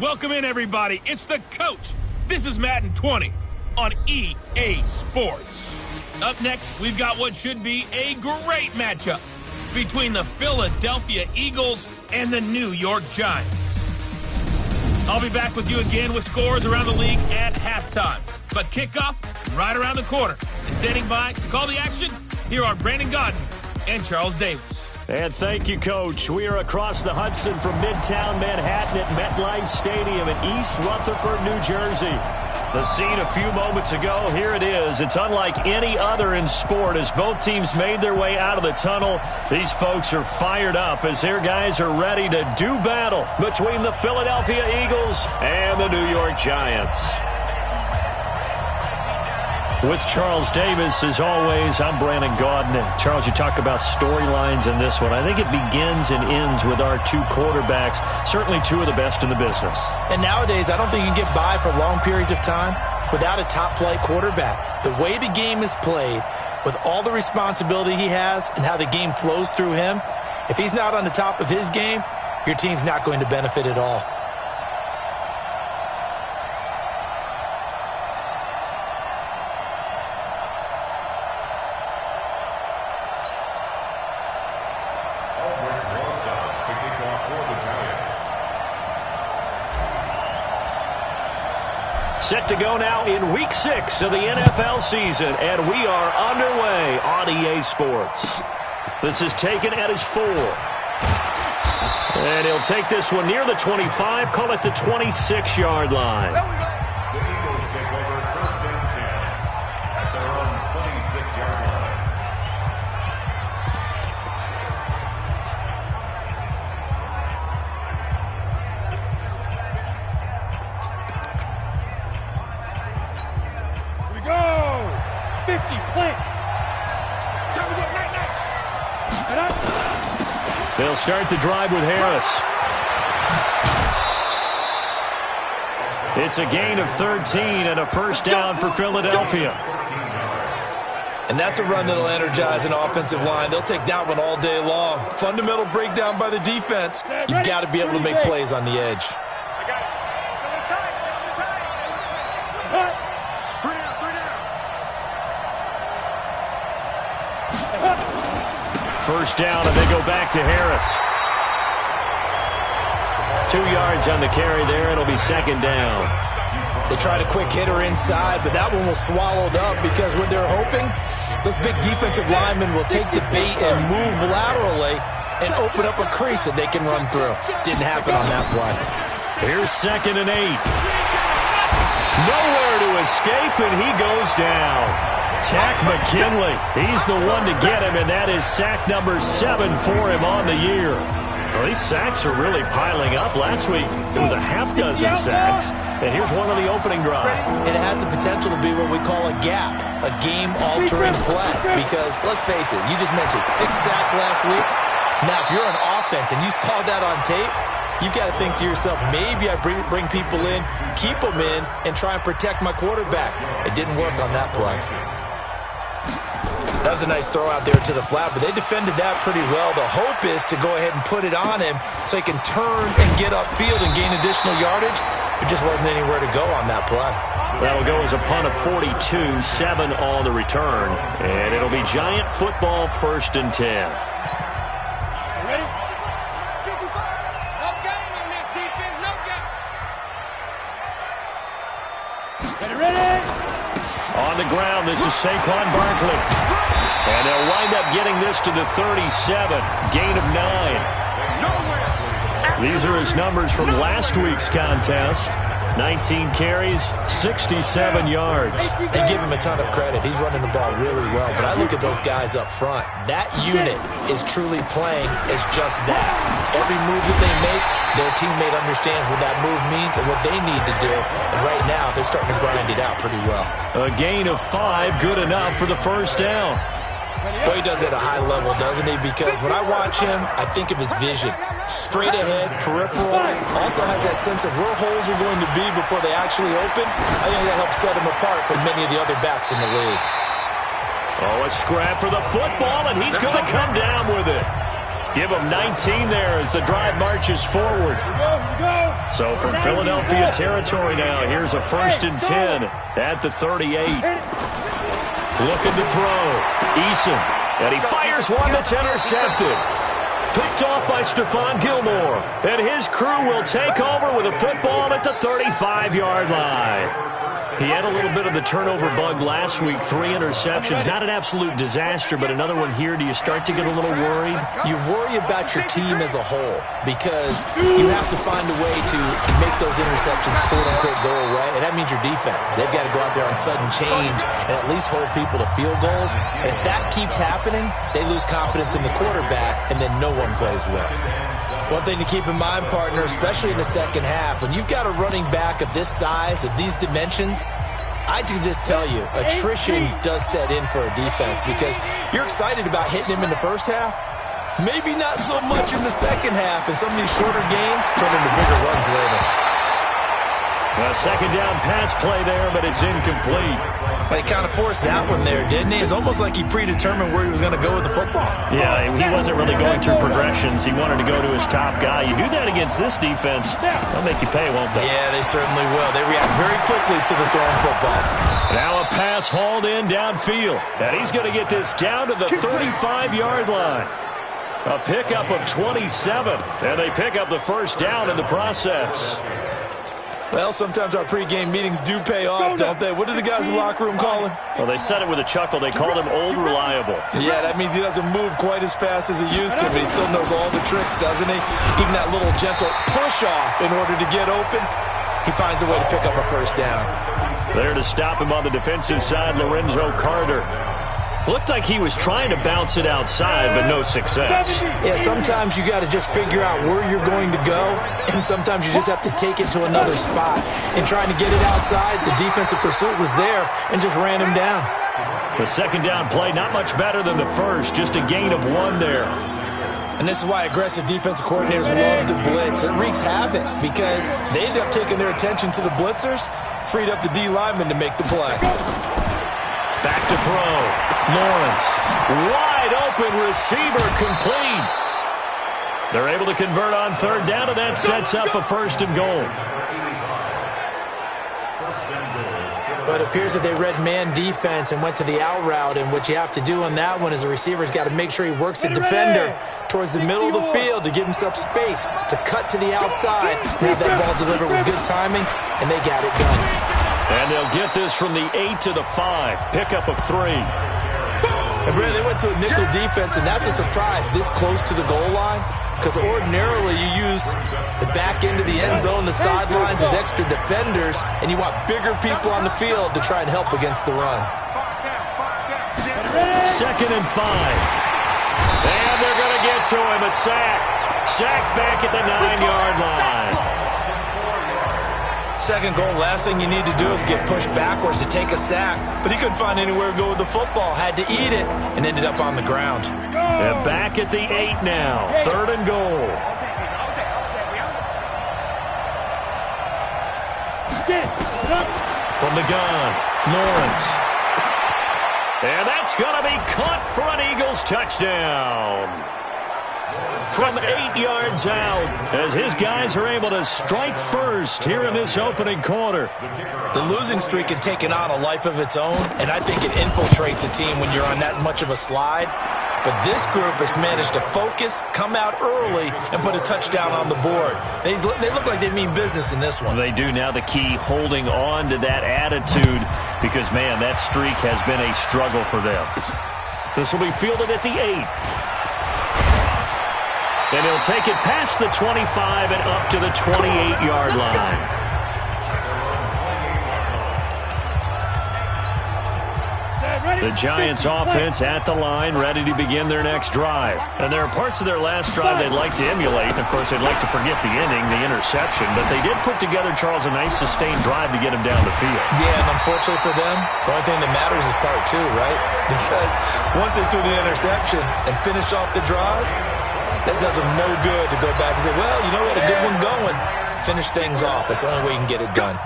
Welcome in, everybody. It's the coach. This is Madden 20 on EA Sports. Up next, we've got what should be a great matchup between the Philadelphia Eagles and the New York Giants. I'll be back with you again with scores around the league at halftime. But kickoff right around the corner. And standing by to call the action, here are Brandon Godden and Charles Davis. And thank you, Coach. We are across the Hudson from Midtown Manhattan at MetLife Stadium in East Rutherford, New Jersey. The scene a few moments ago, here it is. It's unlike any other in sport as both teams made their way out of the tunnel. These folks are fired up as their guys are ready to do battle between the Philadelphia Eagles and the New York Giants. With Charles Davis, as always, I'm Brandon Godden. And Charles, you talk about storylines in this one. I think it begins and ends with our two quarterbacks, certainly two of the best in the business. And nowadays, I don't think you can get by for long periods of time without a top-flight quarterback. The way the game is played, with all the responsibility he has and how the game flows through him, if he's not on the top of his game, your team's not going to benefit at all. Set to go now in Week 6 of the NFL season, and we are underway on EA Sports. This is taken at his 4. And he'll take this one near the 25, call it the 26-yard line. The Eagles take over first and 10 at their own 26-yard line. They'll start the drive with Harris. It's a gain of 13 and a first down for Philadelphia. And that's a run that'll energize an offensive line. They'll take that one all day long. Fundamental breakdown by the defense. You've got to be able to make plays on the edge. First down, and they go back to Harris. 2 yards on the carry there. It'll be second down. They tried a quick hitter inside, but that one was swallowed up because what they're hoping, those big defensive linemen will take the bait and move laterally and open up a crease that they can run through. Didn't happen on that play. Here's second and 8. Nowhere to escape, and he goes down. Tack McKinley, he's the one to get him, and that is sack number 7 for him on the year. Well, these sacks are really piling up. Last week, it was a half dozen sacks, and here's one on the opening drive. And it has the potential to be what we call a gap, a game-altering play, because, let's face it, you just mentioned 6 sacks last week. Now, if you're on offense and you saw that on tape, you've got to think to yourself, maybe I bring people in, keep them in, and try and protect my quarterback. It didn't work on that play. That was a nice throw out there to the flat, but they defended that pretty well. The hope is to go ahead and put it on him so he can turn and get upfield and gain additional yardage. There just wasn't anywhere to go on that play. That'll go as a punt of 42, 7 on the return. And it'll be Giant football, first and 10. Ready? Ready? On the ground, this is Saquon Barkley. And they'll wind up getting this to the 37. Gain of 9. These are his numbers from last week's contest. 19 carries, 67 yards. They give him a ton of credit. He's running the ball really well. But I look at those guys up front. That unit is truly playing as just that. Every move that they make, their teammate understands what that move means and what they need to do. And right now, they're starting to grind it out pretty well. A gain of 5, good enough for the first down. Boy, he does it at a high level, doesn't he? Because when I watch him, I think of his vision. Straight ahead, peripheral. Also has that sense of where holes are going to be before they actually open. I think that helps set him apart from many of the other backs in the league. Oh, a scrap for the football, and he's going to come down with it. Give them 19 there as the drive marches forward. So from Philadelphia territory now, here's a 1st and 10 at the 38. Looking to throw. Eason. And he fires one that's intercepted. Picked off by Stephon Gilmore. And his crew will take over with a football at the 35-yard line. He had a little bit of the turnover bug last week, 3 interceptions. Not an absolute disaster, but another one here. Do you start to get a little worried? You worry about your team as a whole because you have to find a way to make those interceptions, quote-unquote, go away, and that means your defense. They've got to go out there on sudden change and at least hold people to field goals. And if that keeps happening, they lose confidence in the quarterback, and then no one plays well. One thing to keep in mind, partner, especially in the second half, when you've got a running back of this size, of these dimensions, I can just tell you, attrition does set in for a defense because you're excited about hitting him in the first half. Maybe not so much in the second half, and some of these shorter gains turn into bigger runs later. A second down pass play there, but it's incomplete. He kind of forced that one there, didn't he? It's almost like he predetermined where he was going to go with the football. Yeah, he wasn't really going through progressions. He wanted to go to his top guy. You do that against this defense, they'll make you pay, won't they? Yeah, they certainly will. They react very quickly to the thrown football. Now a pass hauled in downfield. And he's going to get this down to the 35-yard line. A pickup of 27. And they pick up the first down in the process. Well, sometimes our pregame meetings do pay off, don't they? What do the guys in the locker room call him? Well, they said it with a chuckle. They called him Old Reliable. Yeah, that means he doesn't move quite as fast as he used to, but he still knows all the tricks, doesn't he? Even that little gentle push-off in order to get open, he finds a way to pick up a first down. There to stop him on the defensive side, Lorenzo Carter. Looked like he was trying to bounce it outside, but no success. Yeah, sometimes you got to just figure out where you're going to go, and sometimes you just have to take it to another spot. In trying to get it outside, the defensive pursuit was there and just ran him down. The second down play, not much better than the first, just a gain of 1 there. And this is why aggressive defensive coordinators love to blitz. It wreaks havoc because they end up taking their attention to the blitzers, freed up the D lineman to make the play. Back to throw. Lawrence, wide open receiver, complete. They're able to convert on third down, and that sets up a 1st and goal. But it appears that they read man defense and went to the out route, and what you have to do on that one is the receiver's got to make sure he works the defender towards the middle of the field to give himself space to cut to the outside and have that ball delivered with good timing, and they got it done. And they'll get this from the 8 to the 5. Pickup of 3. And Brad, they went to a nickel defense, and that's a surprise this close to the goal line because ordinarily you use the back end of the end zone, the sidelines as extra defenders, and you want bigger people on the field to try and help against the run. 2nd and 5. And they're going to get to him, a sack. Sack back at the 9-yard line. Second goal, last thing you need to do is get pushed backwards to take a sack. But he couldn't find anywhere to go with the football. Had to eat it and ended up on the ground. And back at the 8 now. 3rd and goal. From the gun, Lawrence. And that's going to be caught for an Eagles touchdown. From 8 yards out, as his guys are able to strike first here in this opening quarter. The losing streak had taken on a life of its own, and I think it infiltrates a team when you're on that much of a slide. But this group has managed to focus, come out early, and put a touchdown on the board. They look like they mean business in this one. They do. Now the key, holding on to that attitude, because, man, that streak has been a struggle for them. This will be fielded at the 8. And he'll take it past the 25 and up to the 28-yard line. The Giants offense at the line, ready to begin their next drive. And there are parts of their last drive they'd like to emulate. Of course, they'd like to forget the inning, the interception. But they did put together, Charles, a nice sustained drive to get him down the field. Yeah, and unfortunately for them, the only thing that matters is part 2, right? Because once they threw the interception and finished off the drive, that does them no good to go back and say, well, you know, we had a good one going. Finish things off. That's the only way you can get it done.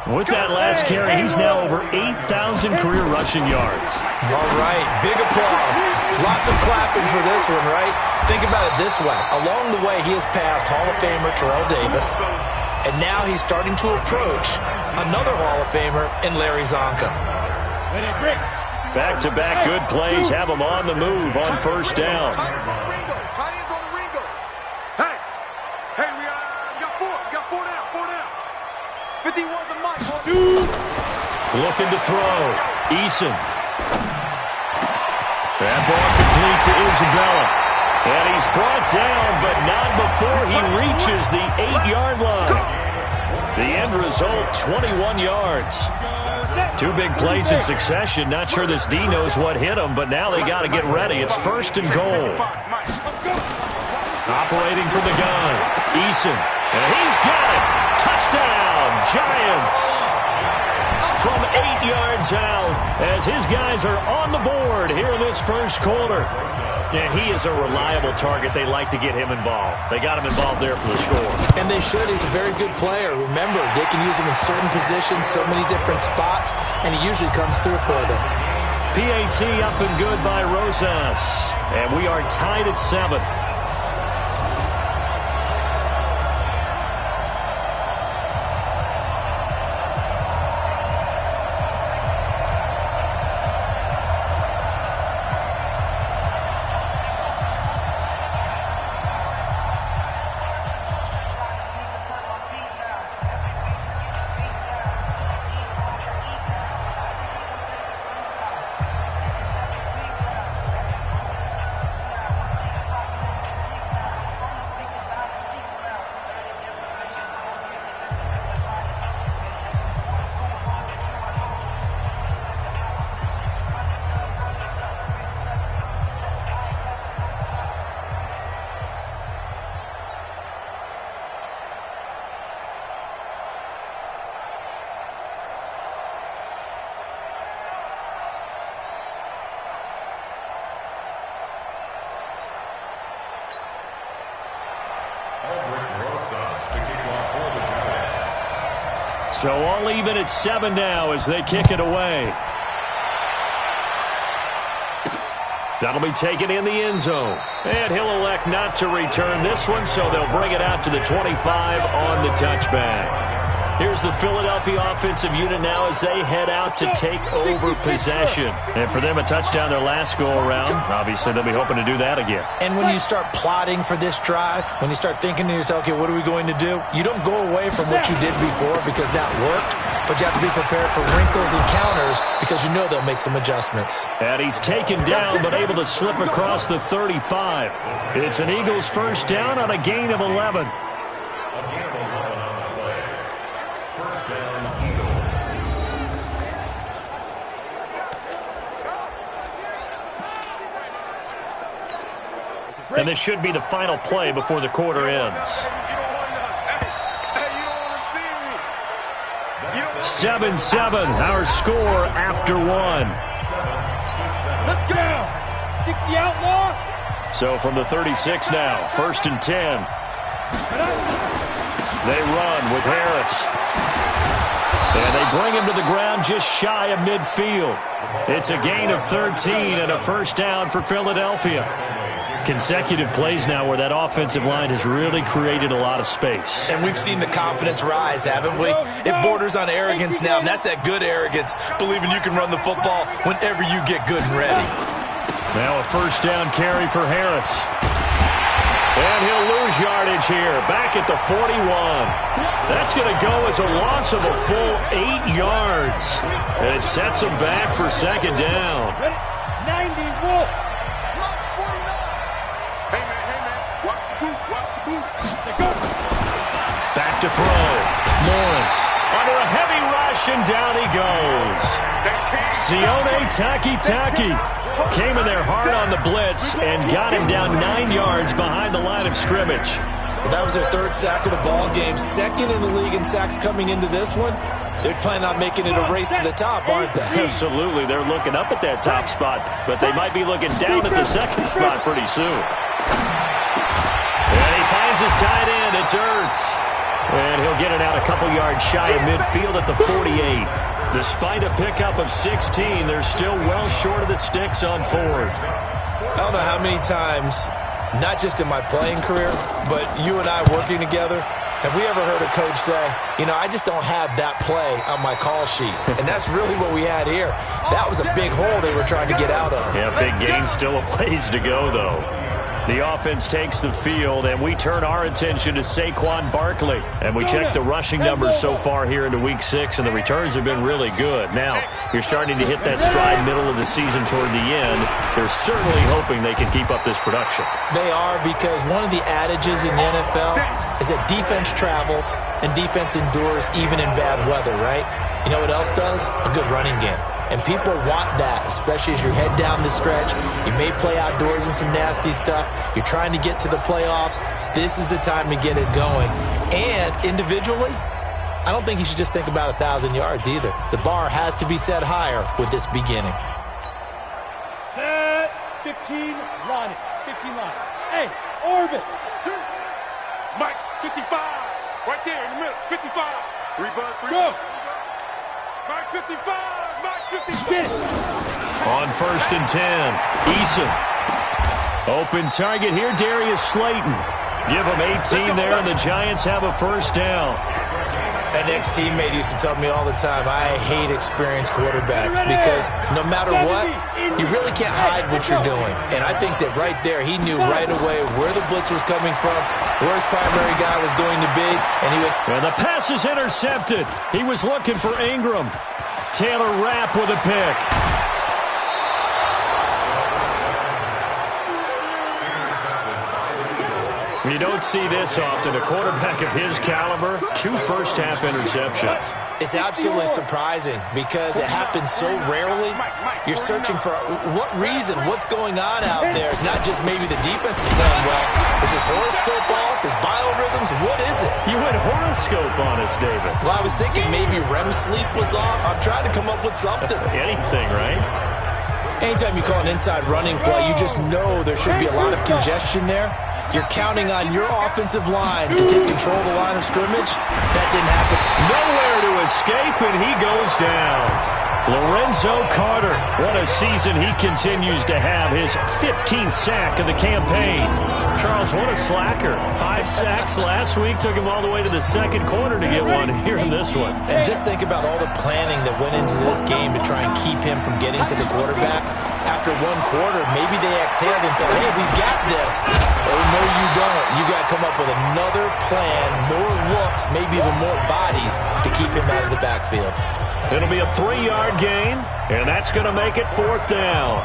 With that last carry, he's now over 8,000 career rushing yards. All right, big applause. Lots of clapping for this one, right? Think about it this way. Along the way, he has passed Hall of Famer Terrell Davis, and now he's starting to approach another Hall of Famer in Larry Zonka. Back-to-back good plays have him on the move on first down. Looking to throw. Eason. That ball complete to Isabella. And he's brought down, but not before he reaches the 8-yard line. The end result, 21 yards. Two big plays in succession. Not sure this D knows what hit him, but now they got to get ready. It's first and goal. Operating from the gun. Eason. And he's got it. Touchdown, Giants. From 8 yards out as his guys are on the board here in this first quarter. Yeah, he is a reliable target. They like to get him involved. They got him involved there for the score. And they should. He's a very good player. Remember, they can use him in certain positions, so many different spots, and he usually comes through for them. PAT up and good by Rosas. And we are tied at 7. So all even at 7 now as they kick it away. That'll be taken in the end zone. And he'll elect not to return this one, so they'll bring it out to the 25 on the touchback. Here's the Philadelphia offensive unit now as they head out to take over possession. And for them, a touchdown their last go-around. Obviously, they'll be hoping to do that again. And when you start plotting for this drive, when you start thinking to yourself, okay, what are we going to do? You don't go away from what you did before because that worked, but you have to be prepared for wrinkles and counters because you know they'll make some adjustments. And he's taken down but able to slip across the 35. It's an Eagles first down on a gain of 11. And this should be the final play before the quarter ends. 7-7, our score after 1. Let's go! 60 outlaw! So from the 36 now, first and 10. They run with Harris. And they bring him to the ground just shy of midfield. It's a gain of 13 and a first down for Philadelphia. Consecutive plays now where that offensive line has really created a lot of space. And we've seen the confidence rise, haven't we? It borders on arrogance now, and that's that good arrogance, believing you can run the football whenever you get good and ready. Now a first down carry for Harris. And he'll lose yardage here, back at the 41. That's going to go as a loss of a full 8 yards. And it sets him back for second down. 90 Wolf. Back to throw. Lawrence under a heavy rush, and down he goes. Sione Takitaki came in there hard on the blitz and got him down 9 yards behind the line of scrimmage. Well, that was their third sack of the ball game. Second in the league in sacks coming into this one. They're planning on making it a race to the top, aren't they? Absolutely. They're looking up at that top spot, but they might be looking down at the second spot pretty soon. And he finds his tight end. It's Ertz. And he'll get it out a couple yards shy of midfield at the 48. Despite a pickup of 16, they're still well short of the sticks on fourth. I don't know how many times, not just in my playing career, but you and I working together, have we ever heard a coach say, you know, I just don't have that play on my call sheet. And that's really what we had here. That was a big hole they were trying to get out of. Yeah, big gain, still a ways to go, though. The offense takes the field, and we turn our attention to Saquon Barkley. And we check the rushing numbers so far here into Week 6, and the returns have been really good. Now, you're starting to hit that stride middle of the season toward the end. They're certainly hoping they can keep up this production. They are, because one of the adages in the NFL is that defense travels and defense endures even in bad weather, right? You know what else does? A good running game. And people want that, especially as you head down the stretch. You may play outdoors in some nasty stuff. You're trying to get to the playoffs. This is the time to get it going. And individually, I don't think you should just think about 1,000 yards either. The bar has to be set higher with this beginning. Set. 15, line it. 15 line. Hey, orbit. Mike, 55. Right there in the middle. 55. Three buzz, three Go. buzz. Mike, 55. Mike, 55. Get it. On 1st and 10, Eason. Open target here, Darius Slayton. Give him 18 there, and the Giants have a first down. An ex-teammate used to tell me all the time, I hate experienced quarterbacks because no matter what, you really can't hide what you're doing. And I think that right there, he knew right away where the blitz was coming from, where his primary guy was going to be, and he would... And the pass is intercepted. He was looking for Ingram. Taylor Rapp with a pick. You don't see this often. A quarterback of his caliber, 2 first-half interceptions. It's absolutely surprising because it happens so rarely. You're searching for what reason, what's going on out there. It's not just maybe the defense is playing well. Is his horoscope off? His biorhythms? What is it? You went horoscope on us, David. Well, I was thinking maybe REM sleep was off. I'm trying to come up with something. Anything, right? Anytime you call an inside running play, you just know there should be a lot of congestion there. You're counting on your offensive line to take control of the line of scrimmage. That didn't happen. Nowhere to escape, and he goes down. Lorenzo Carter, what a season he continues to have. His 15th sack of the campaign. Charles, what a slacker. 5 sacks last week. Took him all the way to the second quarter to get one here in this one. And just think about all the planning that went into this game to try and keep him from getting to the quarterback. After one quarter, maybe they exhaled and thought, hey, we've got this. Oh, no, you don't. You got to come up with another plan, more looks, maybe even more bodies to keep him out of the backfield. It'll be a 3-yard gain, and that's going to make it 4th down.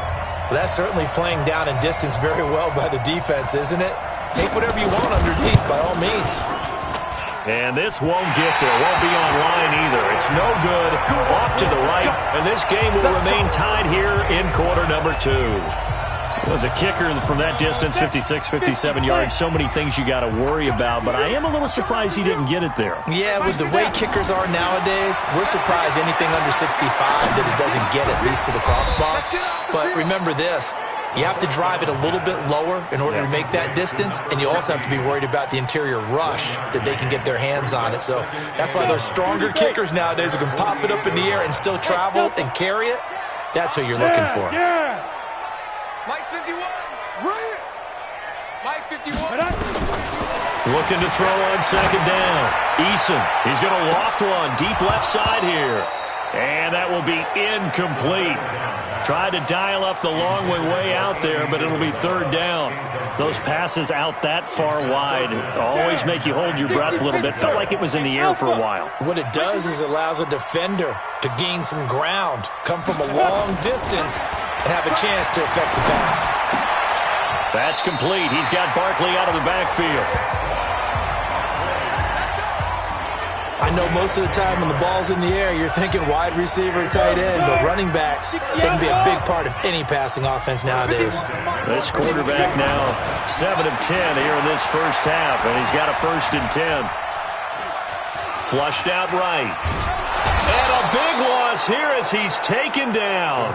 Well, that's certainly playing down and distance very well by the defense, isn't it? Take whatever you want underneath, by all means. And this won't get there. Won't be on line either. It's no good. Off to the right. And this game will remain tied here in quarter number 2. It was a kicker from that distance, 56, 57 yards. So many things you got to worry about. But I am a little surprised he didn't get it there. Yeah, with the way kickers are nowadays, we're surprised anything under 65 that it doesn't get at least to the crossbar. But remember this. You have to drive it a little bit lower in order to make that distance, and you also have to be worried about the interior rush that they can get their hands on it. So that's why those stronger kickers nowadays who can pop it up in the air and still travel and carry it, that's who you're looking for. Mike 51, right? Mike 51. Looking to throw on second down. Eason, he's going to loft one deep left side here. And that will be incomplete. Tried to dial up the long way out there, but it'll be 3rd down. Those passes out that far wide always make you hold your breath a little bit. Felt like it was in the air for a while. What it does is it allows a defender to gain some ground, come from a long distance, and have a chance to affect the pass. That's complete. He's got Barkley out of the backfield. I know most of the time when the ball's in the air, you're thinking wide receiver, tight end, but running backs, they can be a big part of any passing offense nowadays. This quarterback now 7 of 10 here in this first half, and he's got a 1st and 10. Flushed out right. And a big loss here as he's taken down.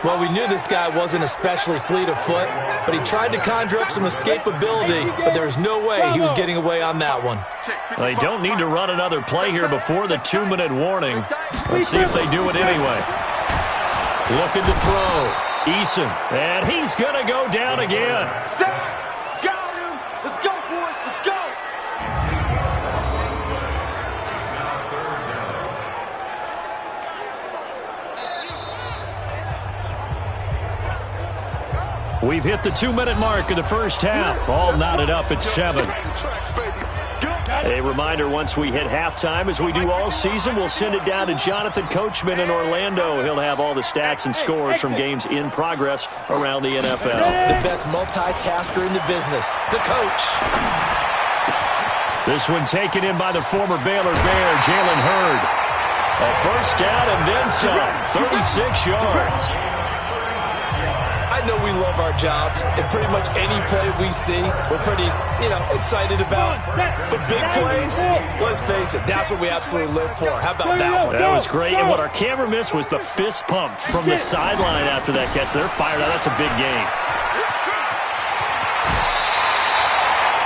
Well, we knew this guy wasn't especially fleet of foot, but he tried to conjure up some escapability, but there was no way he was getting away on that one. They don't need to run another play here before the 2-minute warning. Let's see if they do it anyway. Looking to throw. Eason, and he's going to go down again. Sack! Got him! Let's go, boys! Let's go! We've hit the 2-minute mark of the first half. All knotted up at 7. A reminder, once we hit halftime, as we do all season, we'll send it down to Jonathan Coachman in Orlando. He'll have all the stats and scores from games in progress around the NFL. The best multitasker in the business, the coach. This one taken in by the former Baylor Bear, Jalen Hurd. A first down and then some, 36 yards. I know we love our jobs, and pretty much any play we see, we're pretty, excited about. But big plays, let's face it, that's what we absolutely live for. How about that one? That was great, and what our camera missed was the fist pump from the sideline after that catch. They're fired out. That's a big gain.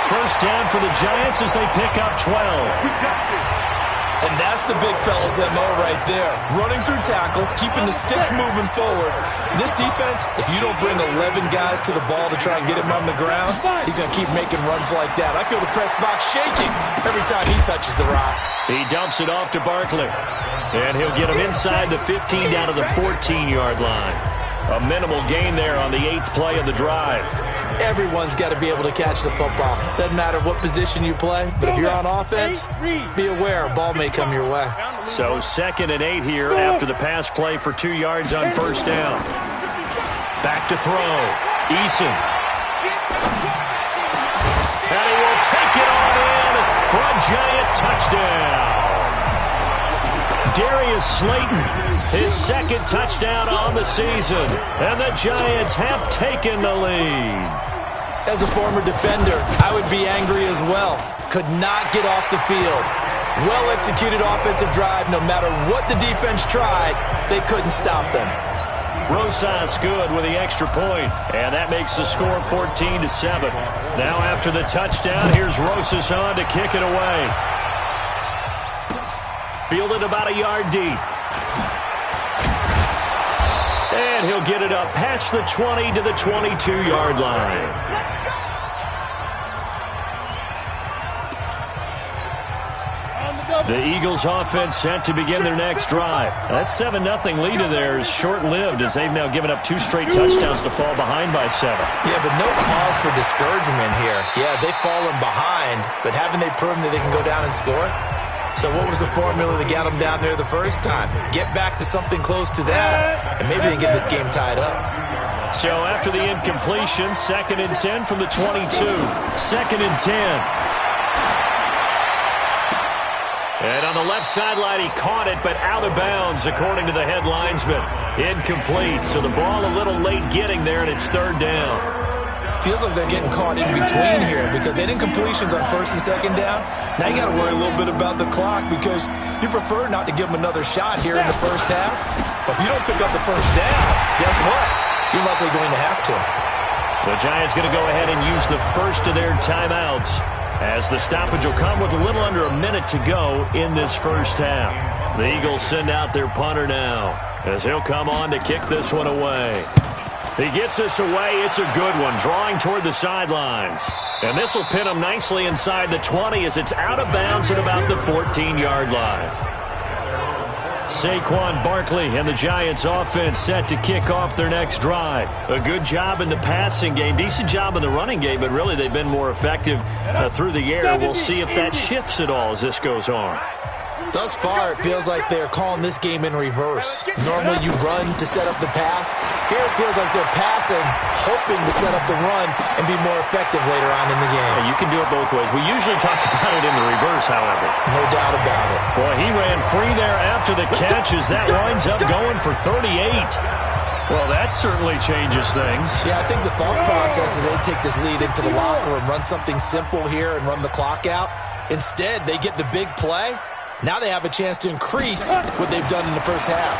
First down for the Giants as they pick up 12. And that's the big fella's MO right there. Running through tackles, keeping the sticks moving forward. This defense, if you don't bring 11 guys to the ball to try and get him on the ground, he's going to keep making runs like that. I feel the press box shaking every time he touches the rock. He dumps it off to Barkley. And he'll get him inside the 15 down to the 14-yard line. A minimal gain there on the 8th play of the drive. Everyone's got to be able to catch the football. Doesn't matter what position you play, but if you're on offense, be aware a ball may come your way. So 2nd and 8 here after the pass play for 2 yards on first down. Back to throw. Eason. And he will take it on in for a Giant touchdown. Darius Slayton, his 2nd touchdown on the season. And the Giants have taken the lead. As a former defender, I would be angry as well. Could not get off the field. Well-executed offensive drive. No matter what the defense tried, they couldn't stop them. Rosas good with the extra point, and that makes the score 14-7. Now after the touchdown, here's Rosas on to kick it away. Fielded about a yard deep. And he'll get it up past the 20 to the 22-yard line. The Eagles offense set to begin their next drive. That 7-0 lead of theirs short-lived as they've now given up 2 straight touchdowns to fall behind by 7. Yeah, but no cause for discouragement here. Yeah, they've fallen behind, but haven't they proven that they can go down and score? So what was the formula that got them down there the first time? Get back to something close to that, and maybe they can get this game tied up. So after the incompletion, 2nd and 10 from the 22. 2nd and 10. And on the left sideline, he caught it, but out of bounds, according to the head linesman. Incomplete, so the ball a little late getting there, and it's 3rd down. Feels like they're getting caught in between here because they didn't incompletions on 1st and 2nd down. Now you got to worry a little bit about the clock because you prefer not to give them another shot here in the first half. But if you don't pick up the first down, guess what? You're likely going to have to. The Giants going to go ahead and use the first of their timeouts, as the stoppage will come with a little under a minute to go in this first half. The Eagles send out their punter now, as he'll come on to kick this one away. He gets this away. It's a good one, drawing toward the sidelines. And this will pin him nicely inside the 20 as it's out of bounds at about the 14-yard line. Saquon Barkley and the Giants offense set to kick off their next drive. A good job in the passing game, decent job in the running game, but really they've been more effective through the air. We'll see if that shifts at all as this goes on. Thus far, it feels like they're calling this game in reverse. Normally you run to set up the pass. Here it feels like they're passing, hoping to set up the run and be more effective later on in the game. Yeah, you can do it both ways. We usually talk about it in the reverse, however. No doubt about it. Boy, he ran free there after the catch as that winds up going for 38. Well, that certainly changes things. Yeah, I think the thought process is they take this lead into the locker room, run something simple here and run the clock out. Instead, they get the big play. Now they have a chance to increase what they've done in the first half.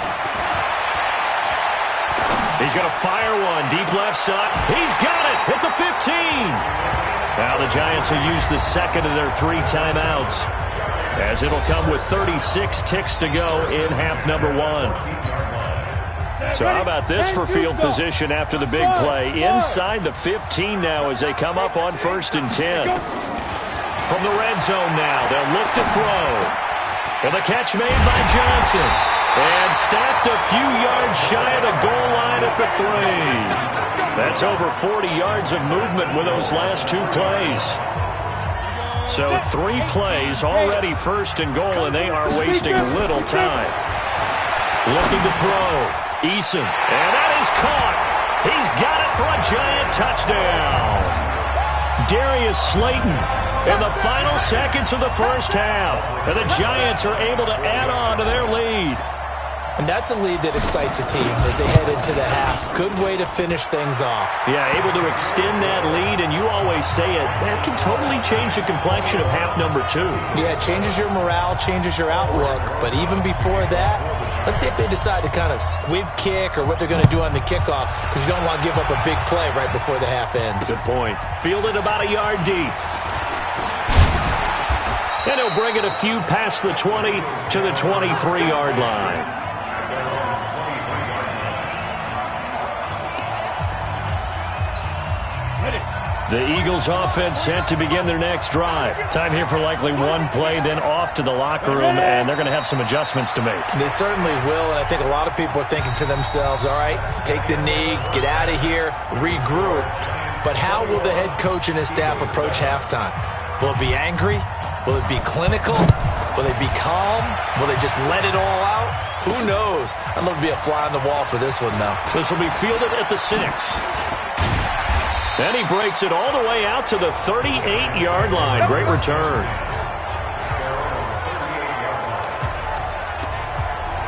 He's going to fire one. Deep left side. He's got it at the 15. Now the Giants will use the second of their 3 timeouts, as it'll come with 36 ticks to go in half number 1. So how about this for field position after the big play? Inside the 15 now as they come up on 1st and 10. From the red zone now, they'll look to throw. And the catch made by Johnson. And stacked a few yards shy of the goal line at the 3. That's over 40 yards of movement with those last 2 plays. So 3 plays, already 1st and goal, and they are wasting little time. Looking to throw. Eason, and that is caught. He's got it for a Giant touchdown. Darius Slayton in the final seconds of the first half. And the Giants are able to add on to their lead. And that's a lead that excites a team as they head into the half. Good way to finish things off. Yeah, able to extend that lead, and you always say it, that can totally change the complexion of half number 2. Yeah, it changes your morale, changes your outlook. But even before that, let's see if they decide to kind of squib kick or what they're going to do on the kickoff, because you don't want to give up a big play right before the half ends. Good point. Fielded about a yard deep. And he'll bring it a few past the 20 to the 23-yard line. The Eagles offense set to begin their next drive. Time here for likely 1 play, then off to the locker room, and they're going to have some adjustments to make. They certainly will, and I think a lot of people are thinking to themselves, all right, take the knee, get out of here, regroup. But how will the head coach and his staff approach halftime? Will it be angry? Will it be clinical? Will they be calm? Will they just let it all out? Who knows? I'd love to be a fly on the wall for this one, though. This will be fielded at the 6. And he breaks it all the way out to the 38-yard line. Great return.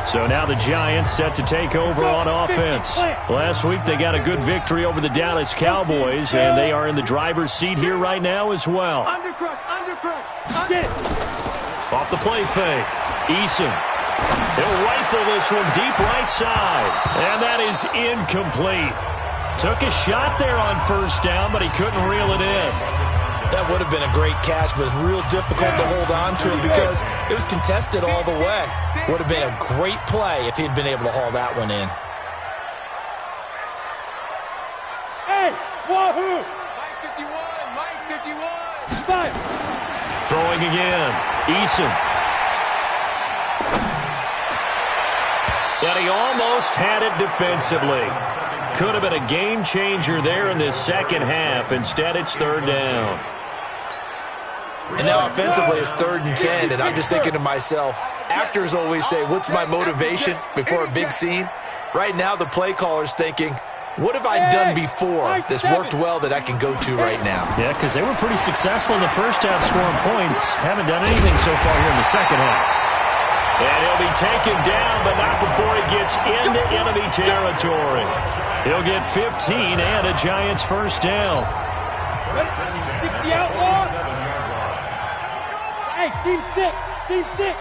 So now the Giants set to take over on offense. Last week they got a good victory over the Dallas Cowboys, and they are in the driver's seat here right now as well. Off the play fake. Eason. He'll rifle this one deep right side. And that is incomplete. Took a shot there on 1st down, but he couldn't reel it in. That would have been a great catch, but it's real difficult to hold on to it because it was contested all the way. Would have been a great play if he'd been able to haul that one in. Hey, wahoo! Mike 51! Fire! Throwing again. Eason. And he almost had it defensively. Could have been a game changer there in this second half. Instead, it's 3rd down. And now offensively, it's 3rd and 10, and I'm just thinking to myself, actors always say, what's my motivation before a big scene? Right now, the play caller's thinking, what have I done before that's worked well that I can go to right now? Yeah, because they were pretty successful in the first half scoring points. Haven't done anything so far here in the second half. And he'll be taken down, but not before he gets into enemy territory. He'll get 15 and a Giants 1st down. 60 outlaw. Hey, team 6. Team 6.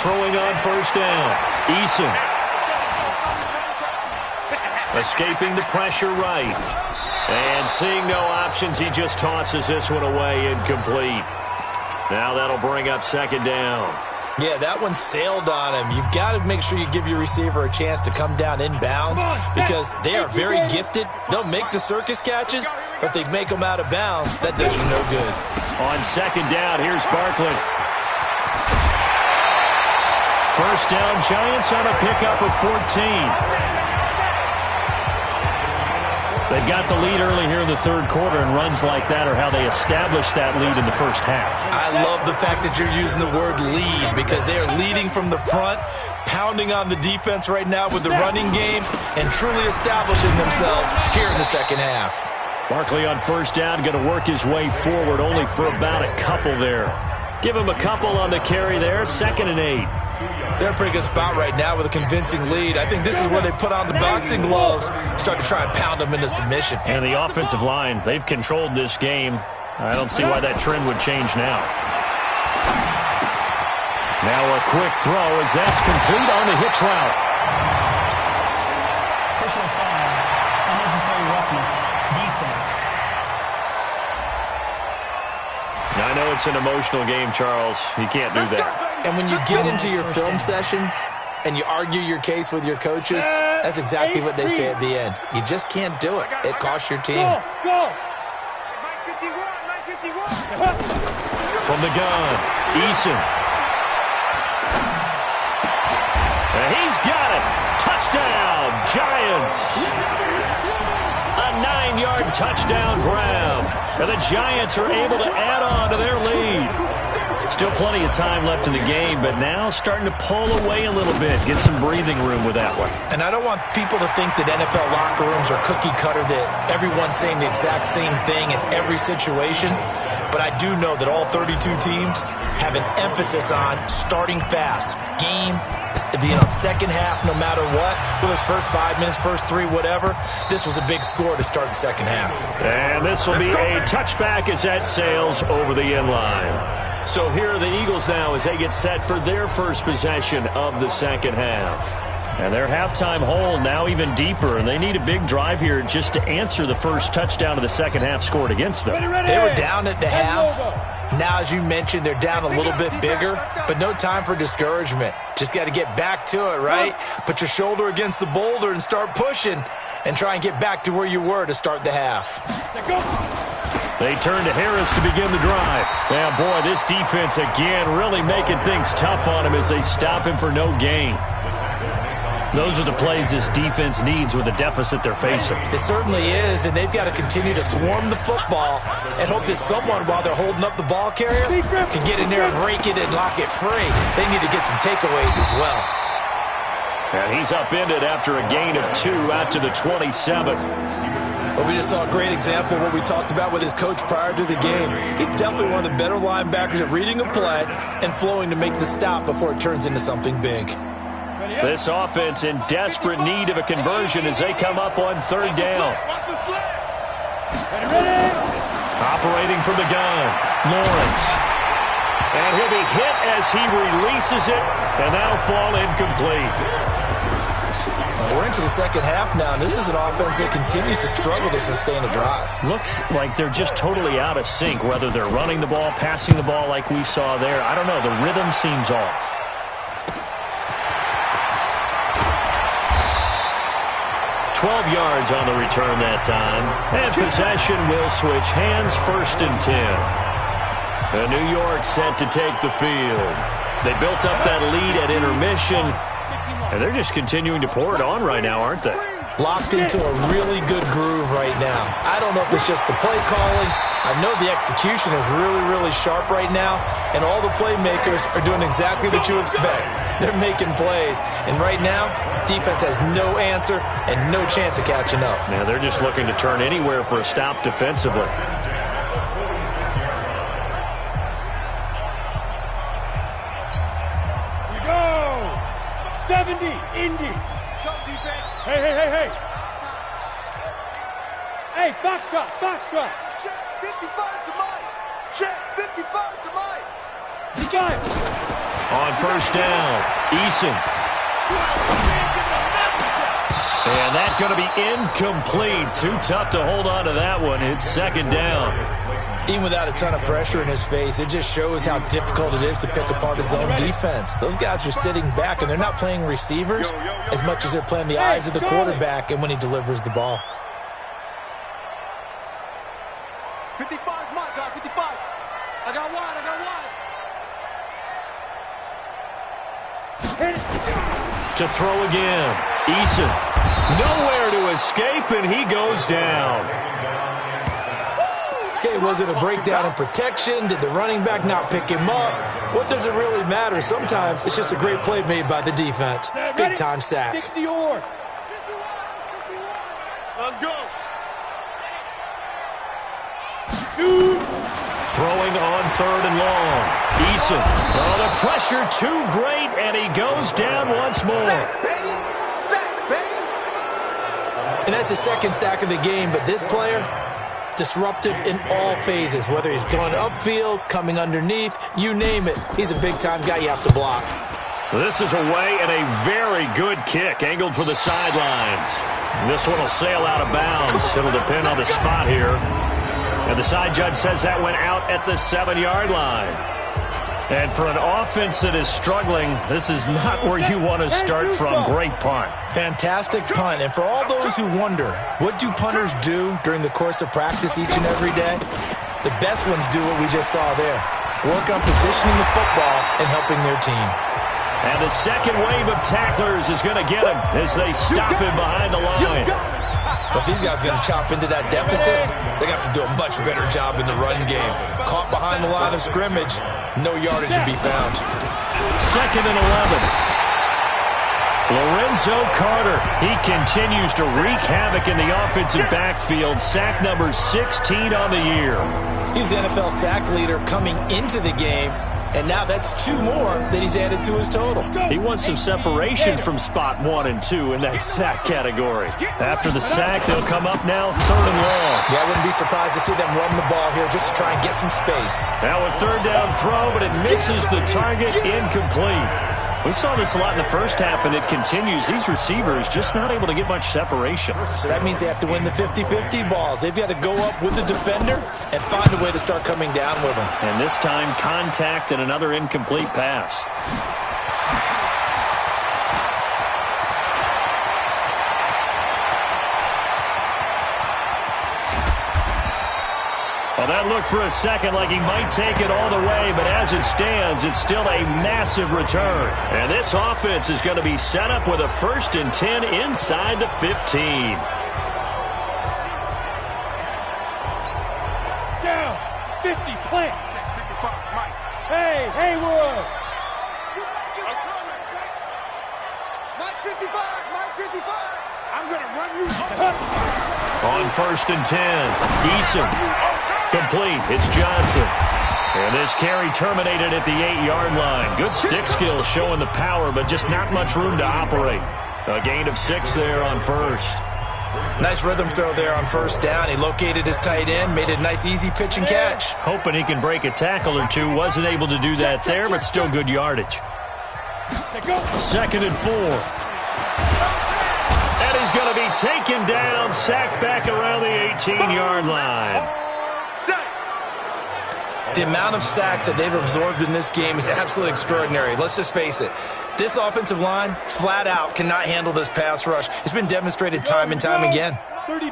Throwing on 1st down. Eason. Escaping the pressure right. And seeing no options, he just tosses this one away incomplete. Now that'll bring up 2nd down. Yeah, that one sailed on him. You've got to make sure you give your receiver a chance to come down inbounds because they are very gifted. They'll make the circus catches, but they make them out of bounds. That does you no good. On 2nd down, here's Barkley. 1st down, Giants on a pickup of 14. They've got the lead early here in the 3rd quarter, and runs like that are how they establish that lead in the first half. I love the fact that you're using the word lead because they are leading from the front, pounding on the defense right now with the running game, and truly establishing themselves here in the second half. Barkley on 1st down, going to work his way forward only for about a couple there. Give him a couple on the carry there, 2nd and 8. They're in a pretty good spot right now with a convincing lead. I think this is where they put on the boxing gloves, start to try and pound them into submission. And the offensive line, they've controlled this game. I don't see why that trend would change now. Now a quick throw as that's complete on the hitch route. personal foul, unnecessary roughness, defense. Now, I know it's an emotional game, Charles. You can't do that. And when you get into your film sessions and you argue your case with your coaches, that's exactly what they say at the end. You just can't do it. It costs your team. Go! From the gun, Eason. And he's got it. Touchdown, Giants. A 9-yard touchdown grab. And the Giants are able to add on to their lead. Still plenty of time left in the game, but now starting to pull away a little bit. Get some breathing room with that one. And I don't want people to think that NFL locker rooms are cookie cutter, that everyone's saying the exact same thing in every situation. But I do know that all 32 teams have an emphasis on starting fast. Game, second half, no matter what. Whether it's first 5 minutes, first 3, whatever. This was a big score to start the second half. And this will be a touchback as that sails over the end line. So here are the Eagles now as they get set for their first possession of the second half. And their halftime hole now even deeper, and they need a big drive here just to answer the first touchdown of the second half scored against them. They were down at the half. Now, as you mentioned, they're down a little bit bigger, but no time for discouragement. Just got to get back to it, right? Put your shoulder against the boulder and start pushing and try and get back to where you were to start the half. They turn to Harris to begin the drive. Yeah, boy, this defense again really making things tough on him as they stop him for no gain. Those are the plays this defense needs with the deficit they're facing. It certainly is, and they've got to continue to swarm the football and hope that someone, while they're holding up the ball carrier, can get in there and rake it and lock it free. They need to get some takeaways as well. And he's upended after a gain of 2 out to the 27. Well, we just saw a great example of what we talked about with his coach prior to the game. He's definitely one of the better linebackers at reading a play and flowing to make the stop before it turns into something big. This offense in desperate need of a conversion as they come up on third down. Operating from the gun, Lawrence. And he'll be hit as he releases it, and that'll fall incomplete. We're into the second half now, and this is an offense that continues to struggle to sustain a drive. Looks like they're just totally out of sync, whether they're running the ball, passing the ball like we saw there. I don't know. The rhythm seems off. 12 yards on the return that time. And possession will switch hands, 1st and 10. And New York set to take the field. They built up that lead at intermission, and they're just continuing to pour it on right now, aren't they? Locked into a really good groove right now. I don't know if it's just the play calling. I know the execution is really, really sharp right now, and all the playmakers are doing exactly what you expect. They're making plays, and right now, defense has no answer and no chance of catching up. Now they're just looking to turn anywhere for a stop defensively. We go! 70, Indy. Let's go, defense. Hey. Hey, Foxtrot. Check 55 to Mike. Check 55 to Mike. You got it. On first down, Eason. And that's going to be incomplete. Too tough to hold on to that one. It's second down. Even without a ton of pressure in his face, it just shows how difficult it is to pick apart his own defense. Those guys are sitting back, and they're not playing receivers as much as they're playing the eyes of the quarterback and when he delivers the ball. 55, Mike, guy, 55. I got wide. To throw again, Eason. Nowhere to escape, and he goes down. Okay, was it a breakdown in protection? Did the running back not pick him up? What does it really matter? Sometimes it's just a great play made by the defense. Big-time sack. 60 or. Let's go. Shoot. Throwing on third and long. Eason. Oh, the pressure too great, and he goes down once more. Sack, baby. And that's his second sack of the game, but this player, disruptive in all phases, whether he's going upfield, coming underneath, you name it. He's a big-time guy you have to block. This is away and a very good kick angled for the sidelines. This one will sail out of bounds. It'll depend on the spot here. And the side judge says that went out at the 7-yard line. And for an offense that is struggling, this is not where you want to start from. Great punt. Fantastic punt. And for all those who wonder, what do punters do during the course of practice each and every day? The best ones do what we just saw there. Work on positioning the football and helping their team. And the second wave of tacklers is going to get him as they stop him behind the line. But if these guys are going to chop into that deficit, they're going to have to do a much better job in the run game. Caught behind the line of scrimmage, no yardage to be found. 2nd and 11. Lorenzo Carter, he continues to wreak havoc in the offensive backfield. Sack number 16 on the year. He's the NFL sack leader coming into the game. And now that's 2 more that he's added to his total. He wants some separation from spot 1 and 2 in that sack category. After the sack, they'll come up now 3rd and long. Yeah, I wouldn't be surprised to see them run the ball here just to try and get some space. Now a 3rd down throw, but it misses the target, incomplete. We saw this a lot in the first half, and it continues. These receivers just not able to get much separation. So that means they have to win the 50-50 balls. They've got to go up with the defender and find a way to start coming down with them. And this time, contact and another incomplete pass. Well, that looked for a second like he might take it all the way, but as it stands, it's still a massive return. And this offense is going to be set up with a 1st and 10 inside the 15. Down. 50, plant. Hey, Haywood. Mike 55, Mike 55. I'm going to run you. On 1st and 10, Eason. Complete. It's Johnson. And this carry terminated at the 8-yard line. Good stick skills showing the power, but just not much room to operate. A gain of 6 there on 1st. Nice rhythm throw there on 1st down. He located his tight end, made it a nice easy pitch and catch. Hoping he can break a tackle or 2. Wasn't able to do that there, but still good yardage. 2nd and 4. And he's going to be taken down, sacked back around the 18-yard line. The amount of sacks that they've absorbed in this game is absolutely extraordinary. Let's just face it. This offensive line, flat out, cannot handle this pass rush. It's been demonstrated time and time again.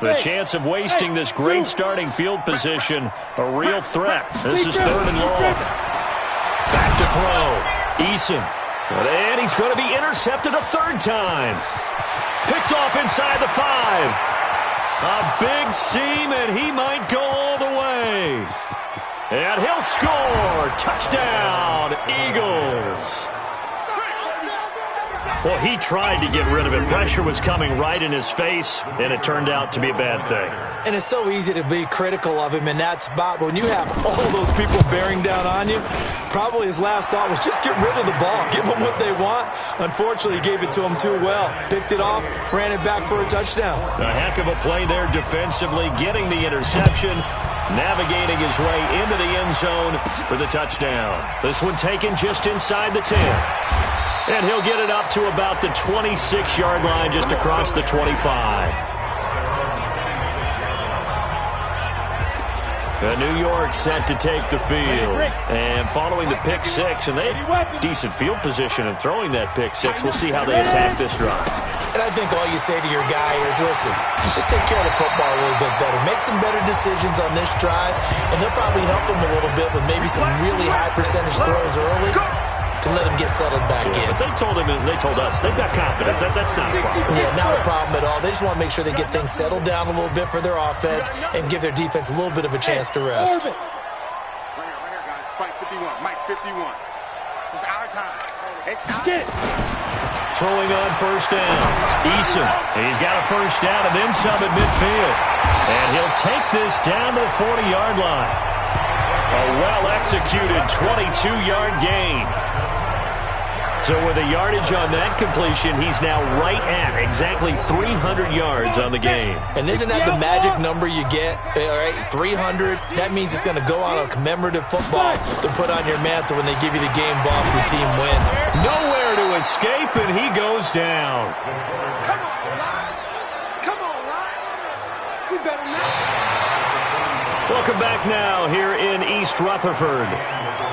The chance of wasting this great starting field position, a real threat. This is 3rd and long. Back to throw. Eason. And he's going to be intercepted a 3rd time. Picked off inside the 5. A big seam, and he might go all the way. And he'll score. Touchdown, Eagles. Well, he tried to get rid of it. Pressure was coming right in his face, and it turned out to be a bad thing. And it's so easy to be critical of him in that spot. But when you have all those people bearing down on you, probably his last thought was just get rid of the ball. Give them what they want. Unfortunately, he gave it to them too well. Picked it off, ran it back for a touchdown. A heck of a play there defensively, getting the interception, navigating his way into the end zone for the touchdown. This one taken just inside the 10. And he'll get it up to about the 26-yard line, just across the 25. New York set to take the field. And following the pick 6, and they had decent field position in throwing that pick 6. We'll see how they attack this drive. And I think all you say to your guy is, listen, just take care of the football a little bit better. Make some better decisions on this drive, and they'll probably help him a little bit with maybe some really high percentage throws early to let him get settled back in. But they told him, and they told us, they've got confidence. That's not a problem. Yeah, not a problem at all. They just want to make sure they get things settled down a little bit for their offense and give their defense a little bit of a chance to rest. Right here, guys. Mike 51. Mike 51. It's our time. It's our time. Throwing on 1st down. Eason. He's got a 1st down and then some at midfield. And he'll take this down to the 40-yard line. A well-executed 22-yard gain. So with the yardage on that completion, he's now right at exactly 300 yards on the game. And isn't that the magic number you get? All right, 300. That means it's going to go on a commemorative football to put on your mantle when they give you the game ball if your team wins. Nowhere to escape, and he goes down. Come on, Line. Come on, Line. We better not. Welcome back now here in East Rutherford.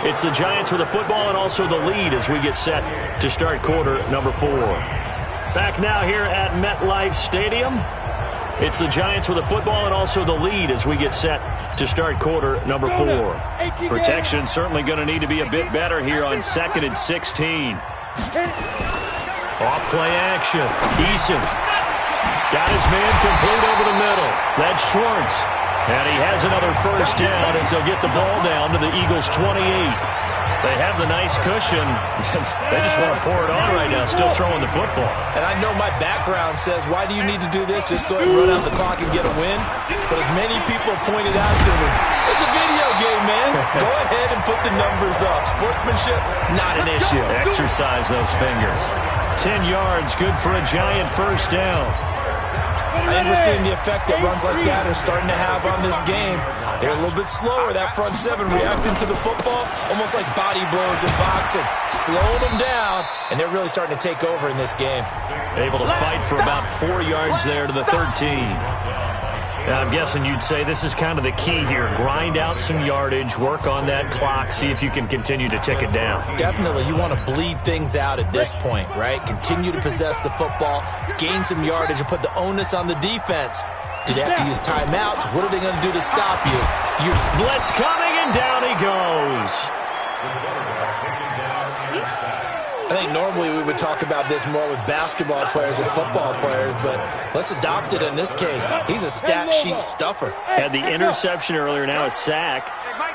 It's the Giants with the football and also the lead as we get set to start quarter number 4. Back now here at MetLife Stadium. It's the Giants with the football and also the lead as we get set to start quarter number 4. Protection certainly going to need to be a bit better here on 2nd and 16. Off play action. Eason got his man complete over the middle. That's Schwartz. And he has another first down as they'll get the ball down to the Eagles' 28. They have the nice cushion. They just want to pour it on right now, still throwing the football. And I know my background says, why do you need to do this? Just go ahead and run out the clock and get a win. But as many people pointed out to me, it's a video game, man. Go ahead and put the numbers up. Sportsmanship, not an issue. Exercise those fingers. 10 yards, good for a Giant first down. I think we're seeing the effect that runs like that are starting to have on this game. They're a little bit slower, that front seven, reacting to the football, almost like body blows in boxing, slowing them down, and they're really starting to take over in this game. Able to fight for about 4 yards there to the 13. I'm guessing you'd say this is kind of the key here. Grind out some yardage, work on that clock, see if you can continue to tick it down. Definitely. You want to bleed things out at this point, right? Continue to possess the football, gain some yardage, and put the onus on the defense. Do they have to use timeouts? What are they going to do to stop you? Blitz coming, and down he goes. I think normally we would talk about this more with basketball players and football players, but let's adopt it in this case. He's a stat sheet stuffer. Had the interception earlier, now a sack.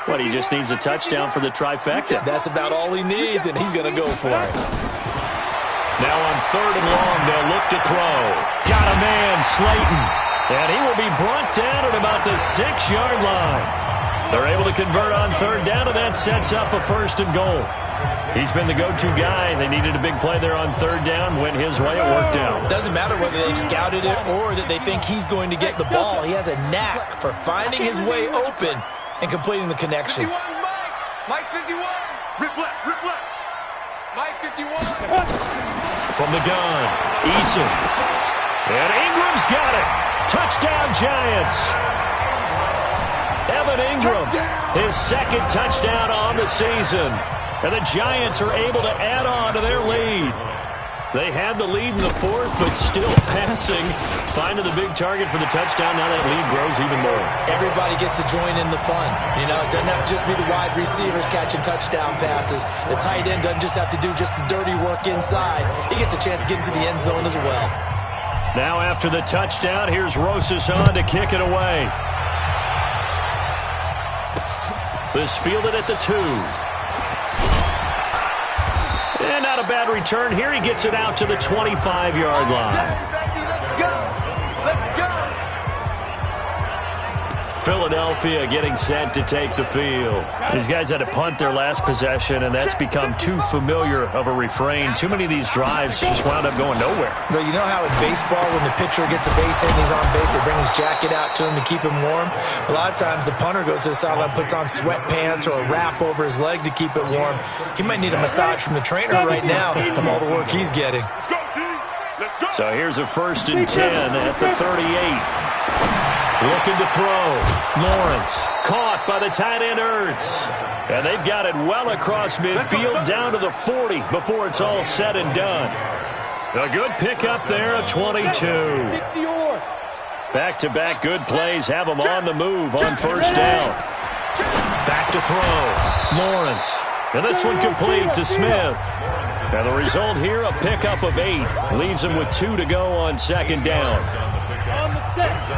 What, he just needs a touchdown for the trifecta. That's about all he needs, and he's going to go for it. Now on 3rd and long, they'll look to throw. Got a man, Slayton. And he will be brought down at about the 6-yard line. They're able to convert on 3rd down, and that sets up a 1st and goal. He's been the go-to guy. They needed a big play there on 3rd down. Went his way. It worked out. Doesn't matter whether they scouted it or that they think he's going to get the ball. He has a knack for finding his way open and completing the connection. 51, Mike 51. Rip left. Mike 51. From the gun, Eason. And Ingram's got it. Touchdown, Giants. Evan Ingram, his 2nd touchdown on the season. And the Giants are able to add on to their lead. They had the lead in the 4th, but still passing. Finding the big target for the touchdown. Now that lead grows even more. Everybody gets to join in the fun. You know, it doesn't have to just be the wide receivers catching touchdown passes. The tight end doesn't just have to do just the dirty work inside. He gets a chance to get into the end zone as well. Now after the touchdown, here's Rosas on to kick it away. This fielded at the 2. And not a bad return here. He gets it out to the 25-yard line. Let's go. Philadelphia getting set to take the field. These guys had to punt their last possession, and that's become too familiar of a refrain. Too many of these drives just wound up going nowhere. But you know how in baseball, when the pitcher gets a base hit and he's on base, they bring his jacket out to him to keep him warm? A lot of times the punter goes to the sideline, puts on sweatpants or a wrap over his leg to keep it warm. He might need a massage from the trainer right now from all the work he's getting. So here's a 1st and 10 at the 38. Looking to throw. Lawrence caught by the tight end Ertz. And they've got it well across midfield down to the 40 before it's all said and done. A good pickup there, a 22. Back-to-back good plays have them on the move on 1st down. Back to throw. Lawrence. And this one complete to Smith. And the result here, a pickup of 8. Leaves him with 2 to go on 2nd down.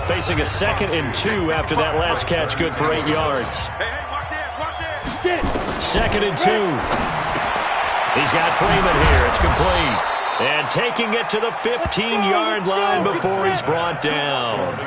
Facing a 2nd and 2 after that last catch, good for 8 yards. Hey, watch this. 2nd and 2. He's got Freeman here. It's complete. And taking it to the 15-yard line before he's brought down.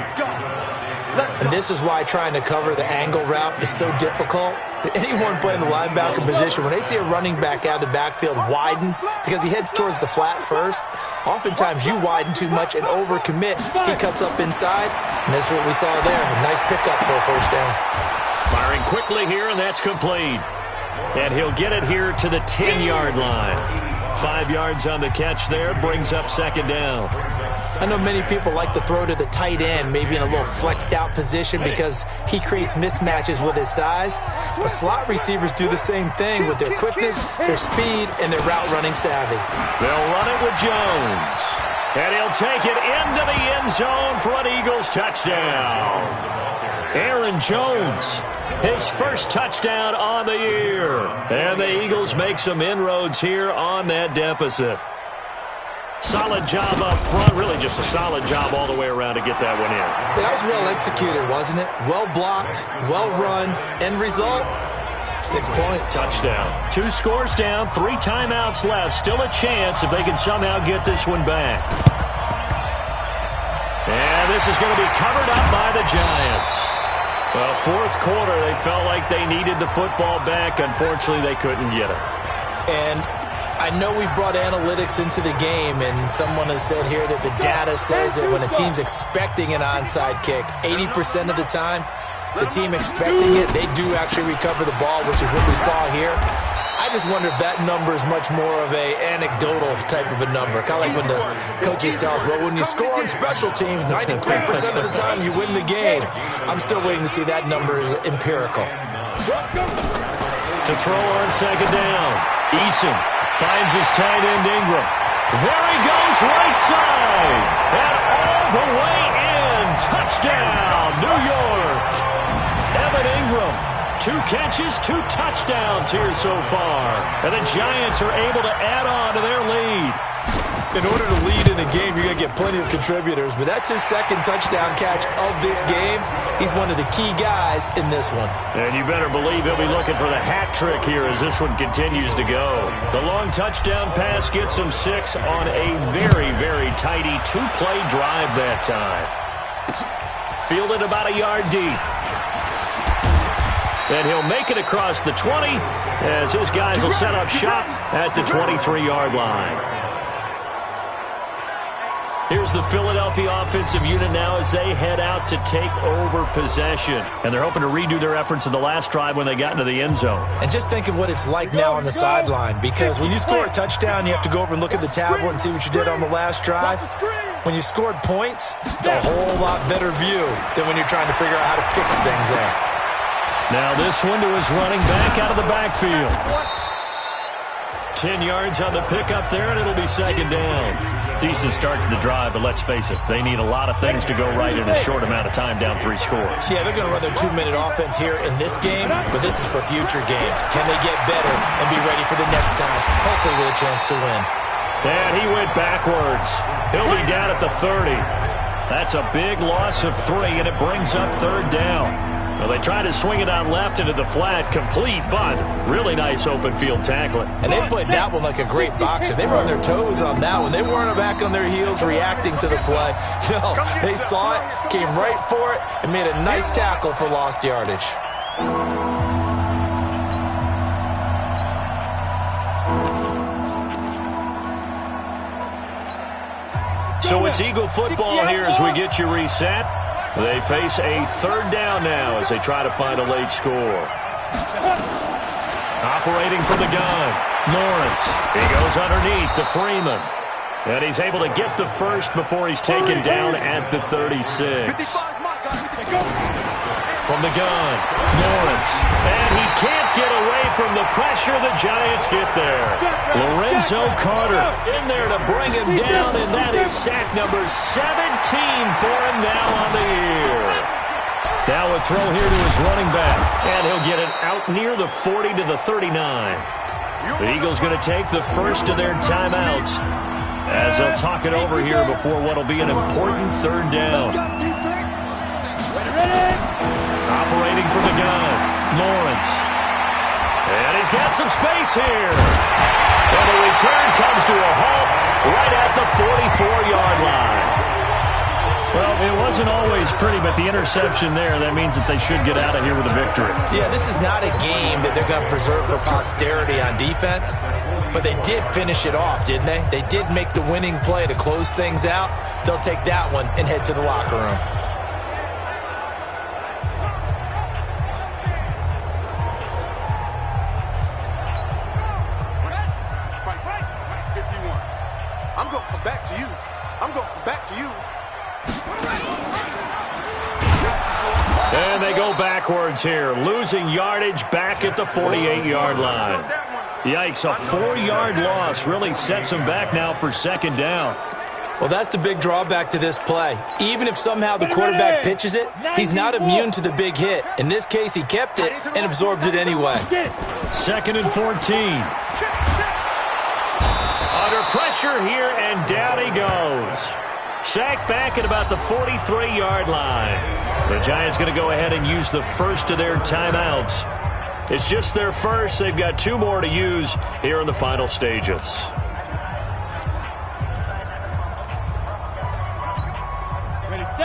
And this is why trying to cover the angle route is so difficult. Anyone playing the linebacker position, when they see a running back out of the backfield widen because he heads towards the flat first, oftentimes you widen too much and overcommit. He cuts up inside, and that's what we saw there. A nice pickup for a first down. Firing quickly here, and that's complete. And he'll get it here to the 10-yard line. 5 yards on the catch there, brings up second down. I know many people like to throw to the tight end, maybe in a little flexed out position because he creates mismatches with his size. But slot receivers do the same thing with their quickness, their speed, and their route running savvy. They'll run it with Jones. And he'll take it into the end zone for an Eagles touchdown. Aaron Jones, his first touchdown on the year. And the Eagles make some inroads here on that deficit. Solid job up front, really just a solid job all the way around to get that one in. That was well executed, wasn't it? Well blocked, well run, end result, 6 points. Touchdown. 2 scores down, 3 timeouts left. Still a chance if they can somehow get this one back. And this is going to be covered up by the Giants. Well, fourth quarter, they felt like they needed the football back. Unfortunately, they couldn't get it. And I know we brought analytics into the game, and someone has said here that the data says that when a team's expecting an onside kick, 80% of the time, the team expecting it, they do actually recover the ball, which is what we saw here. I just wonder if that number is much more of a anecdotal type of a number. Kind of like when the coaches tell us, well, when you score on special teams, 93% of the time you win the game. I'm still waiting to see that number is empirical. To throw on second down, Eason finds his tight end Ingram. There he goes, right side. And all the way in. Touchdown, New York. Evan Ingram. 2 catches, 2 touchdowns here so far. And the Giants are able to add on to their lead. In order to lead in a game, you're going to get plenty of contributors, but that's his second touchdown catch of this game. He's one of the key guys in this one. And you better believe he'll be looking for the hat trick here as this one continues to go. The long touchdown pass gets him 6 on a very, very tidy 2-play drive that time. Fielded about a yard deep. And he'll make it across the 20 as his guys will set up shop at the 23-yard line. Here's the Philadelphia offensive unit now as they head out to take over possession. And they're hoping to redo their efforts in the last drive when they got into the end zone. And just think of what it's like now on the sideline, because when you score a touchdown, you have to go over and look at the tablet and see what you did on the last drive. When you scored points, it's a whole lot better view than when you're trying to figure out how to fix things there. Now this one to his running back out of the backfield. 10 yards on the pickup there, and it'll be second down. Decent start to the drive, but let's face it, they need a lot of things to go right in a short amount of time, down 3 scores. Yeah, they're going to run their 2-minute offense here in this game, but this is for future games. Can they get better and be ready for the next time, hopefully with a chance to win? And he went backwards. He'll be down at the 30. That's a big loss of 3, and it brings up third down. Well, they tried to swing it out left into the flat, complete, but really nice open field tackling. And they played that one like a great boxer. They were on their toes on that one. They weren't back on their heels reacting to the play. No, they saw it, came right for it, and made a nice tackle for lost yardage. So it's Eagle football here as we get you reset. They face a third down now as they try to find a late score. Operating from the gun, Lawrence. He goes underneath to Freeman. And he's able to get the first before he's taken down at the 36. From the gun, Lawrence. And he can't get away from the pressure. The Giants get there. Lorenzo Carter in there to bring him down, and that is sack number 17 for him now on the year. Now a throw here to his running back, and he'll get it out near the 40 to the 39. The Eagles going to take the first of their timeouts as they'll talk it over here before what will be an important third down. Operating from the gun, Lawrence. And he's got some space here. And the return comes to a halt right at the 44-yard line. Well, it wasn't always pretty, but the interception there, that means that they should get out of here with a victory. Yeah, this is not a game that they're going to preserve for posterity on defense, but they did finish it off, didn't they? They did make the winning play to close things out. They'll take that one and head to the locker room. I'm going to come back to you. I'm going to come back to you. And they go backwards here, losing yardage back at the 48-yard line. Yikes, a 4-yard loss really sets them back now for second down. Well, that's the big drawback to this play. Even if somehow the quarterback pitches it, he's not immune to the big hit. In this case, he kept it and absorbed it anyway. 2nd and 14. Under pressure here, and down he goes. Sacked back at about the 43-yard line. The Giants going to go ahead and use the first of their timeouts. It's just their first. They've got 2 more to use here in the final stages.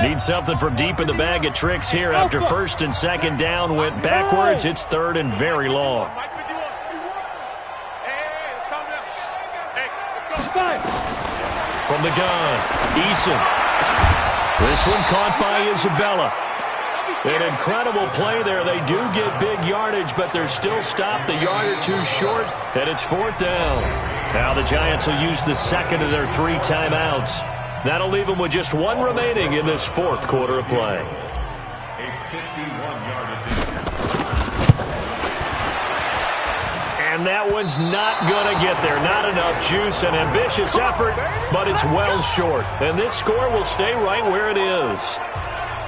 Need something from deep in the bag of tricks here after 1st and 2nd down went backwards. It's 3rd and very long. From the gun, Eason. This one caught by Isabella. An incredible play there. They do get big yardage, but they're still stopped a yard or 2 short, and it's 4th down. Now the Giants will use the second of their 3 timeouts. That'll leave them with just 1 remaining in this 4th quarter of play. A 51-yard attempt. And that one's not going to get there. Not enough juice, an ambitious effort, but it's well short. And this score will stay right where it is.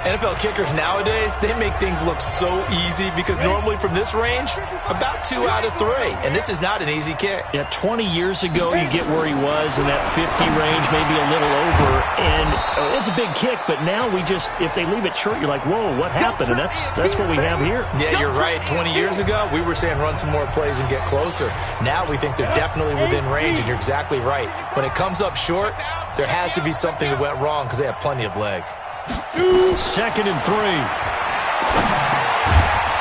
NFL kickers nowadays, they make things look so easy because normally from this range, about 2 out of 3. And this is not an easy kick. Yeah, 20 years ago, you get where he was in that 50 range, maybe a little over. And it's a big kick, but now we just, if they leave it short, you're like, whoa, what happened? And that's what we have here. Yeah, you're right. 20 years ago, we were saying run some more plays and get closer. Now we think they're definitely within range, and you're exactly right. When it comes up short, there has to be something that went wrong because they have plenty of leg. 2nd and 3.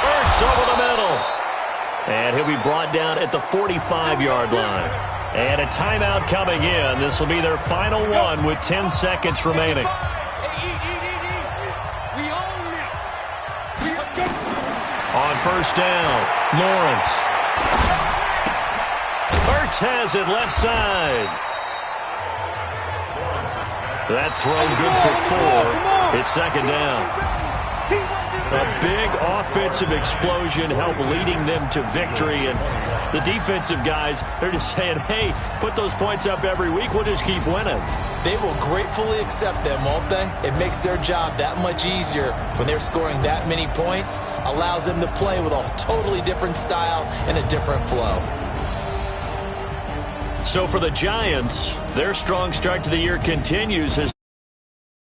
Ertz over the middle. And he'll be brought down at the 45-yard line. And a timeout coming in. This will be their final one with 10 seconds remaining. On 1st down, Lawrence. Ertz has it left side. That throw good for 4. It's 2nd down. A big offensive explosion helped leading them to victory. And the defensive guys, they're just saying, hey, put those points up every week. We'll just keep winning. They will gratefully accept them, won't they? It makes their job that much easier when they're scoring that many points. Allows them to play with a totally different style and a different flow. So for the Giants, their strong start to the year continues as